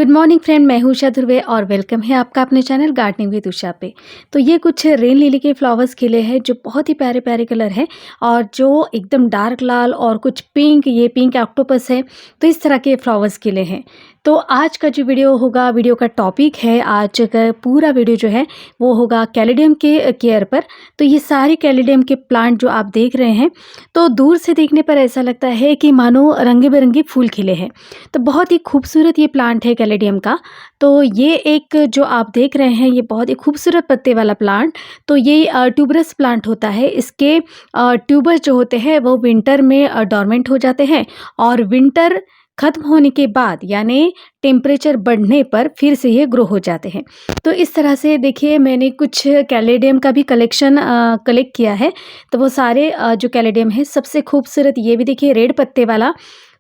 Good morning friend, मैं हूँ उषा ध्रुवे और वेलकम है आपका अपने चैनल गार्डनिंग विद उषा पे। तो ये कुछ रेन लिली के फ्लावर्स खिले हैं जो बहुत ही प्यारे प्यारे कलर है और जो एकदम डार्क लाल और कुछ पिंक, ये पिंक ऑक्टोपस है। तो इस तरह के फ्लावर्स खिले हैं। तो आज का जो वीडियो होगा, वीडियो का टॉपिक है, आज का पूरा वीडियो जो है वो होगा कैलेडियम के केयर पर। तो ये सारे कैलेडियम के प्लांट जो आप देख रहे हैं, तो दूर से देखने पर ऐसा लगता है कि मानो रंग बिरंगे फूल खिले हैं। तो बहुत ही खूबसूरत ये प्लांट है कैलेडियम का। तो ये एक जो आप देख रहे हैं, ये बहुत ही खूबसूरत पत्ते वाला प्लांट। तो ये ट्यूबरस प्लांट होता है। इसके ट्यूबर्स जो होते हैं वो विंटर में डॉर्मेंट हो जाते हैं और विंटर खत्म होने के बाद यानी टेम्परेचर बढ़ने पर फिर से ये ग्रो हो जाते हैं। तो इस तरह से देखिए, मैंने कुछ कैलेडियम का भी कलेक्शन कलेक्ट किया है। तो वो सारे जो कैलेडियम है, सबसे खूबसूरत ये भी देखिए रेड पत्ते वाला।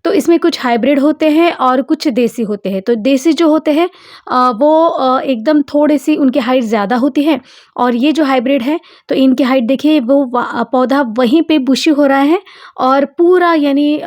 तो इसमें कुछ हाइब्रिड होते हैं और कुछ देसी होते हैं। तो देसी जो होते हैं वो एकदम थोड़ी सी उनकी हाइट ज़्यादा होती है और ये जो हाइब्रिड है तो इनकी हाइट देखिए वो पौधा वहीं पे बुशी हो रहा है और पूरा यानी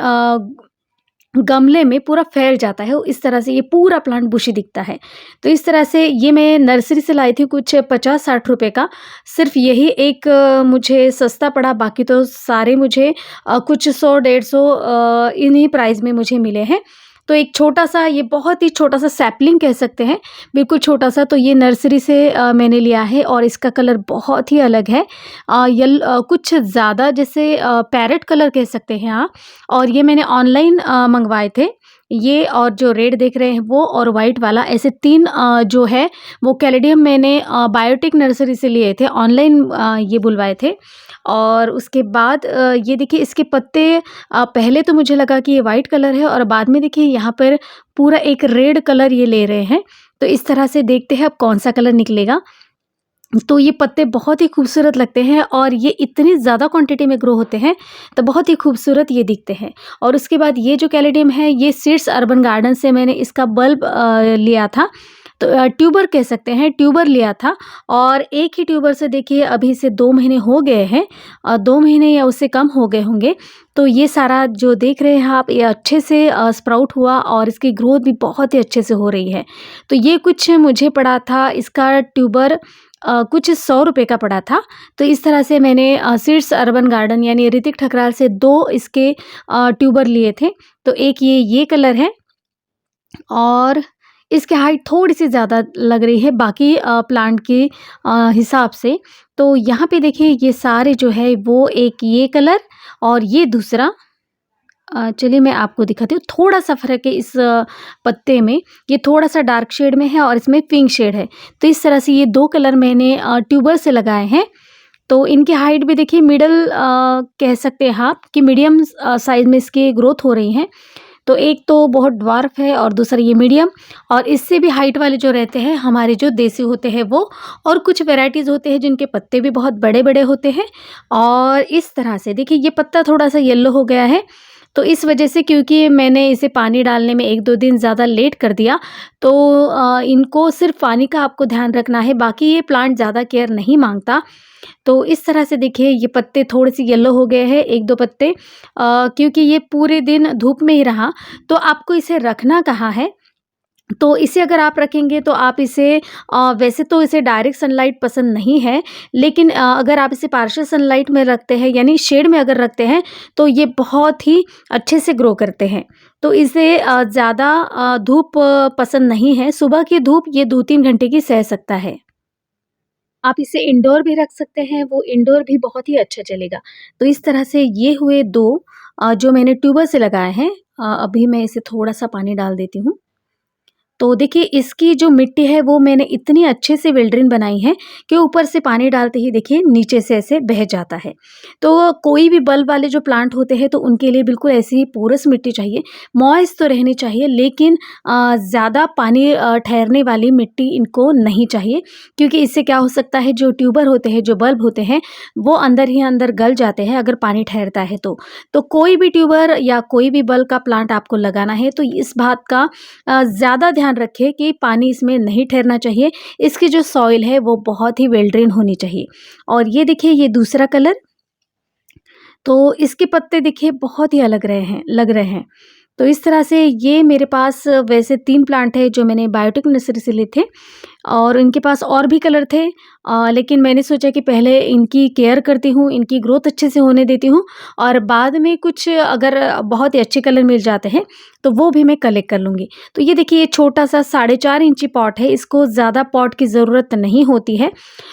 गमले में पूरा फैल जाता है। इस तरह से ये पूरा प्लांट बुशी दिखता है। तो इस तरह से ये मैं नर्सरी से लाई थी, कुछ 50-60 रुपए का। सिर्फ यही एक मुझे सस्ता पड़ा, बाकी तो सारे मुझे कुछ 100-150 इन्हीं प्राइस में मुझे मिले हैं। तो एक छोटा सा, ये बहुत ही छोटा सा सैपलिंग कह सकते हैं, बिल्कुल छोटा सा। तो ये नर्सरी से मैंने लिया है और इसका कलर बहुत ही अलग है। कुछ ज़्यादा जैसे पैरेट कलर कह सकते हैं आप। और ये मैंने ऑनलाइन मंगवाए थे। ये और जो रेड देख रहे हैं वो और वाइट वाला, ऐसे 3 जो है वो कैलेडियम मैंने बायोटेक नर्सरी से लिए थे, ऑनलाइन ये बुलवाए थे। और उसके बाद ये देखिए इसके पत्ते, पहले तो मुझे लगा कि ये वाइट कलर है और बाद में देखिए यहाँ पर पूरा एक रेड कलर ये ले रहे हैं। तो इस तरह से देखते हैं अब कौन सा कलर निकलेगा। तो ये पत्ते बहुत ही खूबसूरत लगते हैं और ये इतनी ज़्यादा क्वांटिटी में ग्रो होते हैं तो बहुत ही खूबसूरत ये दिखते हैं। और उसके बाद ये जो कैलेडियम है, ये सीड्स अर्बन गार्डन से मैंने इसका बल्ब लिया था। तो ट्यूबर कह सकते हैं, ट्यूबर लिया था। और एक ही ट्यूबर से देखिए अभी से 2 महीने हो गए हैं और 2 महीने या उससे कम हो गए होंगे। तो ये सारा जो देख रहे हैं आप, ये अच्छे से स्प्राउट हुआ और इसकी ग्रोथ भी बहुत ही अच्छे से हो रही है। तो ये कुछ मुझे पड़ा था, इसका ट्यूबर कुछ 100 रुपये का पड़ा था। तो इस तरह से मैंने सीड्स अर्बन गार्डन यानी ऋतिक ठकराल से 2 इसके ट्यूबर लिए थे। तो एक ये कलर है और इसकी हाइट थोड़ी-सी ज़्यादा लग रही है बाकी प्लांट के हिसाब से। तो यहाँ पे देखिए ये सारे जो है वो, एक ये कलर और ये दूसरा। चलिए मैं आपको दिखाती हूँ। थोड़ा-सा फ़र्क है इस पत्ते में, ये थोड़ा-सा डार्क शेड में है और इसमें पिंक शेड है। तो इस तरह से ये 2 कलर मैंने ट्यूबर से लगाए हैं। तो इनकी हाइट भी देखिए मिडल कह सकते हैं आप कि मीडियम साइज़ में इसकी ग्रोथ हो रही है। तो एक तो बहुत ड्वार्फ है और दूसरा ये मीडियम। और इससे भी हाइट वाले जो रहते हैं हमारे जो देसी होते हैं वो, और कुछ वैराइटीज़ होते हैं जिनके पत्ते भी बहुत बड़े-बड़े होते हैं। और इस तरह से देखिए ये पत्ता थोड़ा-सा येलो हो गया है। तो इस वजह से, क्योंकि मैंने इसे पानी डालने में 1-2 दिन ज़्यादा लेट कर दिया, तो इनको सिर्फ पानी का आपको ध्यान रखना है, बाकी ये प्लांट ज़्यादा केयर नहीं मांगता। तो इस तरह से देखिए ये पत्ते थोड़े-से येलो हो गए हैं, 1-2 पत्ते, क्योंकि ये पूरे दिन धूप में ही रहा। तो आपको इसे रखना कहाँ है, तो इसे अगर आप रखेंगे तो आप इसे वैसे तो इसे डायरेक्ट सनलाइट पसंद नहीं है, लेकिन अगर आप इसे पार्शियल सनलाइट में रखते हैं यानी शेड में अगर रखते हैं तो ये बहुत ही अच्छे से ग्रो करते हैं। तो इसे ज़्यादा धूप पसंद नहीं है। सुबह की धूप ये 2-3 घंटे की सह सकता है। आप इसे इंडोर भी रख सकते हैं, वो इंडोर भी बहुत ही अच्छा चलेगा। तो इस तरह से ये हुए 2 जो मैंने ट्यूबर से लगाए हैं। अभी मैं इसे थोड़ा-सा पानी डाल देती हूँ। तो देखिए इसकी जो मिट्टी है वो मैंने इतनी अच्छे से वेल ड्रेन बनाई है कि ऊपर से पानी डालते ही देखिए नीचे से ऐसे बह जाता है। तो कोई भी बल्ब वाले जो प्लांट होते हैं तो उनके लिए बिल्कुल ऐसी ही पोरस मिट्टी चाहिए। मॉइस्ट तो रहनी चाहिए, लेकिन ज़्यादा पानी ठहरने वाली मिट्टी इनको नहीं चाहिए, क्योंकि इससे क्या हो सकता है, जो ट्यूबर होते हैं, जो बल्ब होते हैं, वो अंदर ही अंदर गल जाते हैं अगर पानी ठहरता है तो। तो कोई भी ट्यूबर या कोई भी बल्ब का प्लांट आपको लगाना है तो इस बात का ज़्यादा ध्यान रखें कि पानी इसमें नहीं ठहरना चाहिए। इसकी जो सॉइल है वो बहुत ही वेल ड्रेन होनी चाहिए। और ये देखिए ये दूसरा कलर, तो इसके पत्ते देखिए बहुत ही अलग लग रहे हैं। तो इस तरह से ये मेरे पास वैसे 3 प्लांट है जो मैंने बायोटेक नर्सरी से लिए थे और इनके पास और भी कलर थे, लेकिन मैंने सोचा कि पहले इनकी केयर करती हूँ, इनकी ग्रोथ अच्छे से होने देती हूँ और बाद में कुछ अगर बहुत ही अच्छे कलर मिल जाते हैं, तो वो भी मैं कलेक्ट कर लूँगी। तो ये देखिए ये छोटा-सा 4.5 इंची पॉट है, इसको ज़्यादा पॉट की ज़रूरत नहीं होती है।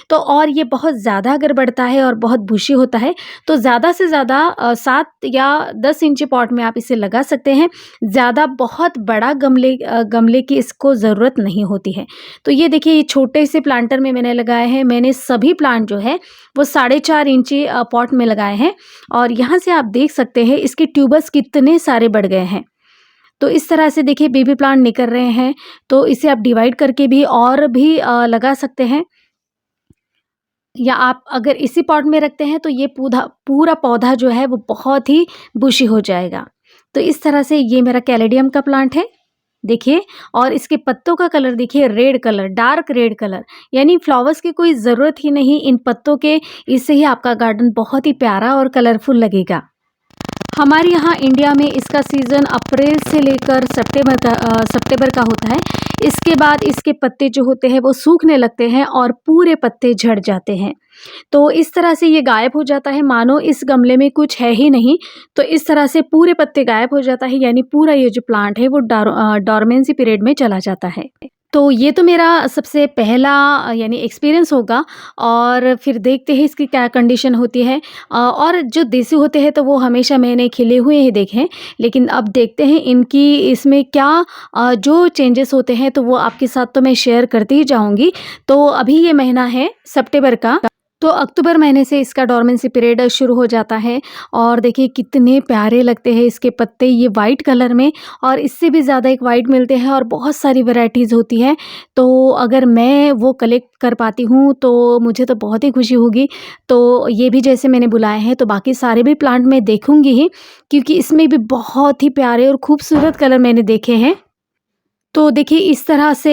तो और ये बहुत ज़्यादा अगर बढ़ता है और बहुत बुशी होता है, तो ज़्यादा से ज़्यादा 7 या 10 इंची पॉट में आप इसे लगा सकते हैं। ज़्यादा बहुत बड़ा गमले की इसको ज़रूरत नहीं होती है। तो ये देखिए ये छोटे से प्लांटर में मैंने लगाए हैं। मैंने सभी प्लांट जो है वो 4.5 इंची पॉट में लगाए हैं और यहाँ से आप देख सकते हैं इसके ट्यूबर्स कितने सारे बढ़ गए हैं। तो इस तरह से देखिए बेबी प्लांट निकल रहे हैं, तो इसे आप डिवाइड करके भी और भी लगा सकते हैं या आप अगर इसी पॉट में रखते हैं तो ये पूरा पौधा जो है वो बहुत ही बुशी हो जाएगा। तो इस तरह से ये मेरा कैलेडियम का प्लांट है, देखिए और इसके पत्तों का कलर देखिए red colour, dark red colour, यानी फ्लावर्स की कोई ज़रूरत ही नहीं इन पत्तों के, इससे ही आपका गार्डन बहुत ही प्यारा और कलरफुल लगेगा। हमारे यहाँ इंडिया में इसका सीज़न अप्रैल से लेकर सितंबर का होता है। इसके बाद इसके पत्ते जो होते हैं वो सूखने लगते हैं और पूरे पत्ते झड़ जाते हैं। तो इस तरह से ये गायब हो जाता है मानो इस गमले में कुछ है ही नहीं। तो इस तरह से पूरे पत्ते गायब हो जाता है यानी पूरा ये जो प्लांट है वो डोरमेंसी पीरियड में चला जाता है। तो ये तो मेरा सबसे पहला यानी एक्सपीरियंस होगा और फिर देखते हैं इसकी क्या कंडीशन होती है। और जो देसी होते हैं तो वो हमेशा मैंने खिले हुए ही देखे हैं, लेकिन अब देखते हैं इनकी इसमें क्या जो चेंजेस होते हैं तो वो आपके साथ तो मैं शेयर करती ही जाऊँगी। तो अभी ये महीना है सितंबर का, तो अक्टूबर महीने से इसका डोरमेंसी पीरियड शुरू हो जाता है और देखिए कितने प्यारे लगते हैं इसके पत्ते ये वाइट कलर में और इससे भी ज़्यादा एक वाइट मिलते हैं और बहुत सारी वैरायटीज़ होती हैं। तो अगर मैं वो कलेक्ट कर पाती हूँ तो मुझे तो बहुत ही खुशी होगी। तो ये भी जैसे मैंने बुलाए हैं तो बाकी सारे भी प्लांट मैं देखूँगी ही, क्योंकि इसमें भी बहुत ही प्यारे और खूबसूरत कलर मैंने देखे हैं। तो देखिए इस तरह से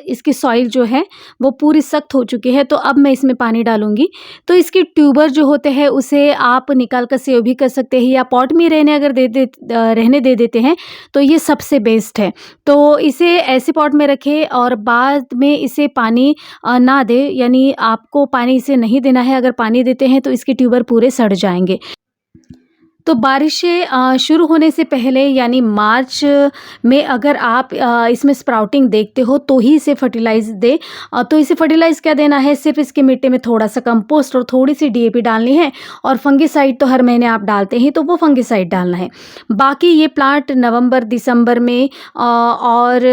इसकी सॉइल जो है वो पूरी सख्त हो चुकी है, तो अब मैं इसमें पानी डालूँगी। तो इसके ट्यूबर जो होते हैं उसे आप निकाल कर सेव भी कर सकते हैं या पॉट में रहने अगर रहने दे देते हैं तो ये सबसे बेस्ट है। तो इसे ऐसे पॉट में रखें और बाद में इसे पानी ना दें, यानी आपको पानी इसे नहीं देना है। अगर पानी देते हैं तो इसके ट्यूबर पूरे सड़ जाएँगे। तो बारिशें शुरू होने से पहले यानी मार्च में अगर आप इसमें स्प्राउटिंग देखते हो तो ही इसे फर्टिलाइज़ दें। तो इसे फर्टिलाइज़ क्या देना है, सिर्फ़ इसकी मिट्टी में थोड़ा-सा कंपोस्ट और थोड़ी-सी डीएपी डालनी है और फंगिसाइड तो हर महीने आप डालते हैं तो वो फंगिसाइड डालना है। बाकी ये प्लांट नवंबर, दिसंबर में और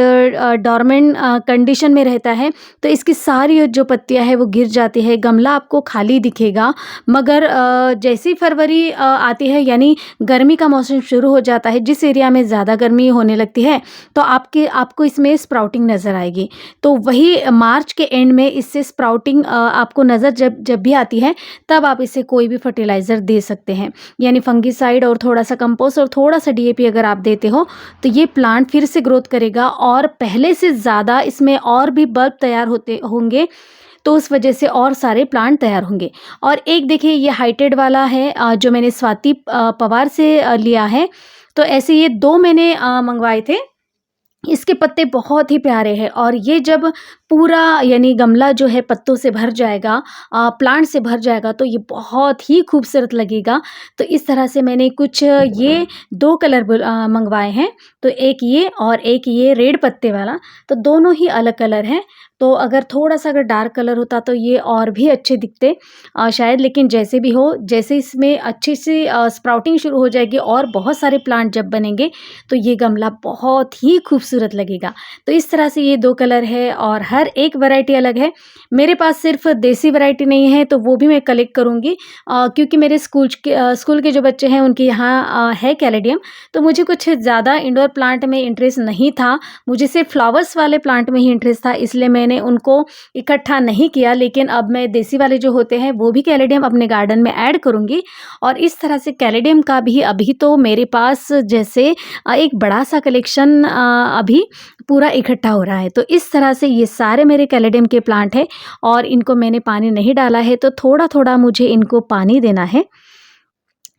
डोरमेंट कंडीशन में रहता है, तो इसकी सारी जो पत्तियाँ हैं वो गिर जाती है, गमला आपको खाली दिखेगा। मगर जैसे ही फरवरी आती है यानी गर्मी का मौसम शुरू हो जाता है, जिस एरिया में ज़्यादा गर्मी होने लगती है तो आपको इसमें स्प्राउटिंग नज़र आएगी। तो वही मार्च के एंड में इससे स्प्राउटिंग आपको नज़र जब भी आती है तब आप इसे कोई भी फर्टिलाइज़र दे सकते हैं, यानी फंगिसाइड और थोड़ा-सा कंपोस्ट और थोड़ा-सा डीएपी अगर आप देते हो तो ये प्लांट फिर से ग्रोथ करेगा और पहले से ज़्यादा इसमें और भी बल्ब तैयार होते होंगे, तो उस वजह से और सारे प्लांट तैयार होंगे। और एक देखिए ये हाइटेड वाला है जो मैंने स्वाति पवार से लिया है। तो ऐसे ये 2 मैंने मंगवाए थे। इसके पत्ते बहुत ही प्यारे हैं और ये जब पूरा यानी गमला जो है पत्तों से भर जाएगा, प्लांट से भर जाएगा तो ये बहुत ही खूबसूरत लगेगा। तो इस तरह से मैंने कुछ ये 2 कलर मंगवाए हैं, तो एक ये और एक ये रेड पत्ते वाला, तो दोनों ही अलग कलर हैं। तो अगर थोड़ा-सा अगर डार्क कलर होता तो ये और भी अच्छे दिखते शायद, लेकिन जैसे भी हो, जैसे इसमें अच्छी सी स्प्राउटिंग शुरू हो जाएगी और बहुत सारे प्लांट जब बनेंगे तो ये गमला बहुत ही खूबसूरत लगेगा। तो इस तरह से ये 2 कलर है और हर एक वैरायटी अलग है। मेरे पास सिर्फ देसी वैरायटी नहीं है तो वो भी मैं कलेक्ट करूँगी, क्योंकि मेरे स्कूल के जो बच्चे हैं उनके यहाँ है कैलेडियम। तो मुझे कुछ ज़्यादा इंडोर प्लांट में इंटरेस्ट नहीं था, मुझे सिर्फ फ्लावर्स वाले प्लांट में ही इंटरेस्ट था, इसलिए मैंने उनको इकट्ठा नहीं किया। लेकिन अब मैं देसी वाले जो होते हैं वो भी कैलेडियम अपने गार्डन में ऐड करूँगी और इस तरह से कैलेडियम का भी अभी तो मेरे पास जैसे एक बड़ा सा कलेक्शन अभी पूरा इकट्ठा हो रहा है। तो इस तरह से ये सारे मेरे कैलेडियम के प्लांट हैं और इनको मैंने पानी नहीं डाला है, तो थोड़ा-थोड़ा मुझे इनको पानी देना है।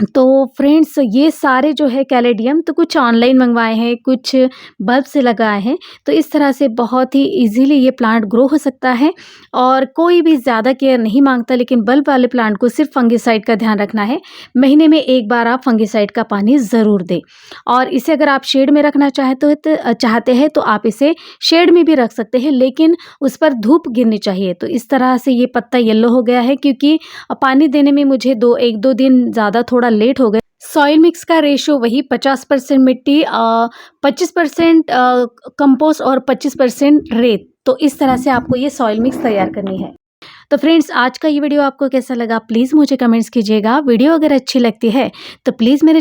तो फ्रेंड्स ये सारे जो है कैलेडियम तो कुछ ऑनलाइन मंगवाए हैं, कुछ बल्ब से लगाए हैं। तो इस तरह से बहुत ही ईज़िली ये प्लांट ग्रो हो सकता है और कोई भी ज़्यादा केयर नहीं मांगता। लेकिन बल्ब वाले प्लांट को सिर्फ फंगिसाइड का ध्यान रखना है। महीने में 1 बार आप फंगिसाइड का पानी ज़रूर दें। और इसे अगर आप शेड में रखना चाहते हैं तो आप इसे शेड में भी रख सकते हैं, लेकिन उस पर धूप गिरनी चाहिए। तो इस तरह से ये पत्ता येलो हो गया है, क्योंकि पानी देने में मुझे 1-2 दिन ज़्यादा थोड़ा लेट हो गए। सॉइल मिक्स का रेशो वही 50% मिट्टी, 25% कंपोस्ट और 25% रेत। तो इस तरह से आपको ये सॉइल मिक्स तैयार करनी है। तो फ्रेंड्स, आज का ये वीडियो आपको कैसा लगा प्लीज़ मुझे कमेंट्स कीजिएगा। वीडियो अगर अच्छी लगती है तो प्लीज़ मेरे